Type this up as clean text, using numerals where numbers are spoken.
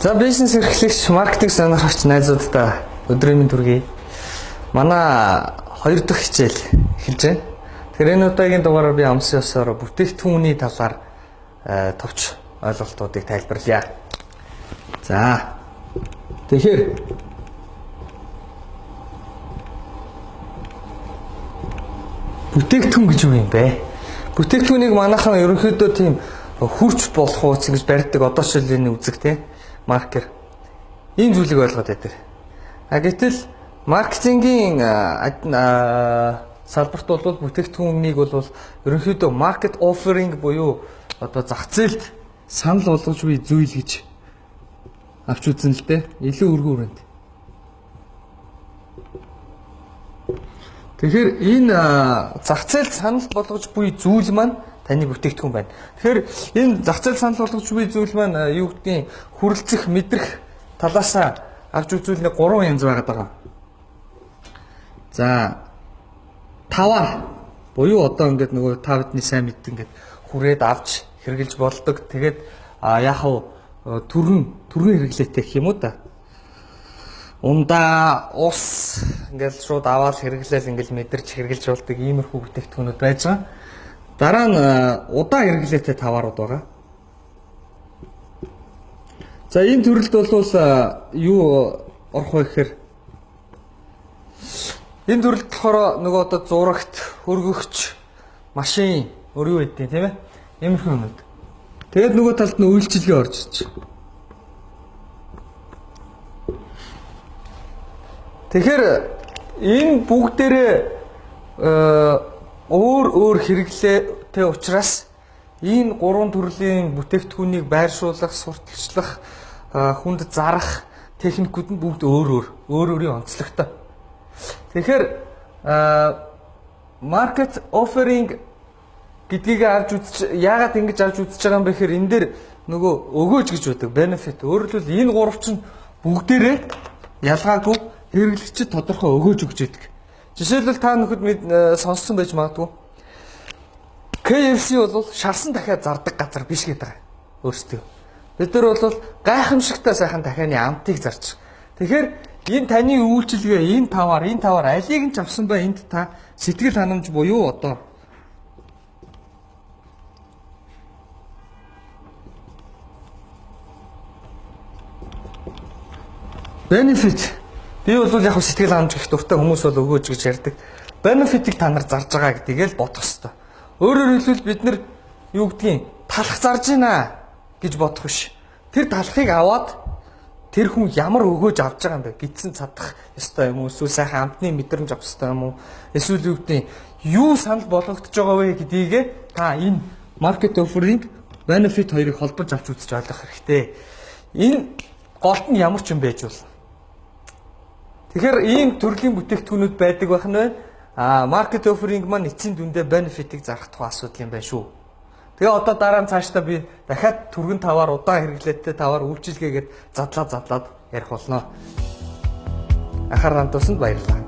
За бизнес эрхлэгч маркетинг сонирхогч найзуудаа өдрийн мэнд хүргэе. Манай 2 дахь хичээл эхэлж байна. Тэгэхээр энэ удаагийн дугаараар би амсын ёсоор бүтээгдэхүүний талаар товч ойлголтуудыг тайлбарлая. За. Тэгэхээр бүтээгдэхүүн гэж юу юм бэ? Бүтээгдэхүүнийг манайхан ерөнхийдөө тийм хурц болох ууц гэж барьдаг одоо ч л энэ үзэг те маркер. Ийм зүйлийг ойлгоод байдаг. Гэтэл маркетингийн салбарт бол бүтээгдэхүүнийг бол ерөнхийдөө market offering буюу одоо зах зээлд санал болгож буй зүйл гэж авч үзэн л дээ. Илүү өргөн хүрээнд. Тэгэхээр энэ зах зээлд санал болгож буй зүйл маань таны бүтээгдэхүүн байна. Тэгэхээр энэ зах зээл санал болгож буй зүйл маань юу гэдгийг хүрэлцэх, мэдрэх талаасаа авч үзвэл нэг 3 янз байгаад байгаа. За тавар буюу одоо ингээд нөгөө та бидний сайн мэддэг ингээд хүрээд авч хэрглэж болдог. Тэгээд яг төрн хэрэглээтэй гэх юм уу да. Ундаа ус ингээд шууд аваад хэрэглээл ингээд мэдэрч хэрглэж болдог иймэрхүү бүтээгдэхүүнүүд байж байгаа. Дараа нь удаан хэрэглээтэй таварууд байгаа. За энэ төрөлд бол юу орох вэ гэхээр энэ төрөлд болохоор нөгөө одоо зурагт, хөргөгч, машин өөр юу байдیں۔ Тийм ээ? Иймэрхүү юмуд. Тэгээд нөгөө талд нь үйлчилгээ орж ирж. Тэгэхээр энэ бүгдээрээ өөр хэрэглээтэй учраас энэ 3 төрлийн бүтээгдэхүүнийг байршуулах, сурталчлах, хүнд зарах техникүүд нь бүгд өөрийн онцлогтой. Тэгэхээр market offering гэдгийг авч үзэж яагаад ингэж авч үзэж байгаа юм бэ гэхээр энэ дээр нөгөө өгөөж гэж байдаг benefit. Өөрөөр хэлбэл энэ 3 чинь бүгдээрээ ялгаагүй хэрэглэгчид тодорхой өгөөж өгч байдаг. Жишээлбэл та нөхөд сонссон байж магадгүй. KFC бол шарсан дахиад зардаг газар биш гэдэг байгаа. Өөрсдөө. Бид нар бол гайхамшигтай сайхан дахианы амтыг зарж. Тэгэхээр энэ таны үйлчилгээ, энэ тавар алийг нь ч авсан бай энд та сэтгэл ханамж буюу одоо benefit. Би бол яг сэтгэл ханамж гэх дуртай хүмүүс бол өгөөж гэж ярьдаг. Benefit-ийг та нар зарж байгаа гэдгийг л бодох хэрэгтэй. Өөрөөр хэлбэл бид нар юу гэдгийг талах зарж байна гэж бодох биш. Тэр талахыг аваад тэр хүн ямар өгөөж авч байгаа юм бэ? Гидсэн цадах ёстой юм уу? Эсвэл сайхан амтны мэдрэмж авах ёстой юм уу? Эсвэл юу гэдгийг юу санал болгогдож байгаа вэ гэдгийг та энэ market offering benefit хоёрыг холбож авч үзэж ойлгох хэрэгтэй. Энэ голд нь ямар ч юм байж бол. Тэгэхээр ийм төрлийн бүтээгдэхүүнүүд байдаг байх нь байна. Market offering маань эцсийн дүндээ benefit-ийг зарах тухай асуудал юм байна шүү. Тэгээ одоо дараа нь цаашдаа би дахиад түргэн тавар, удаан хэрэглээтэй тавар үйлчилгээгээд задлаад ярих болно. Анхаарал хандуулсанд баярлалаа.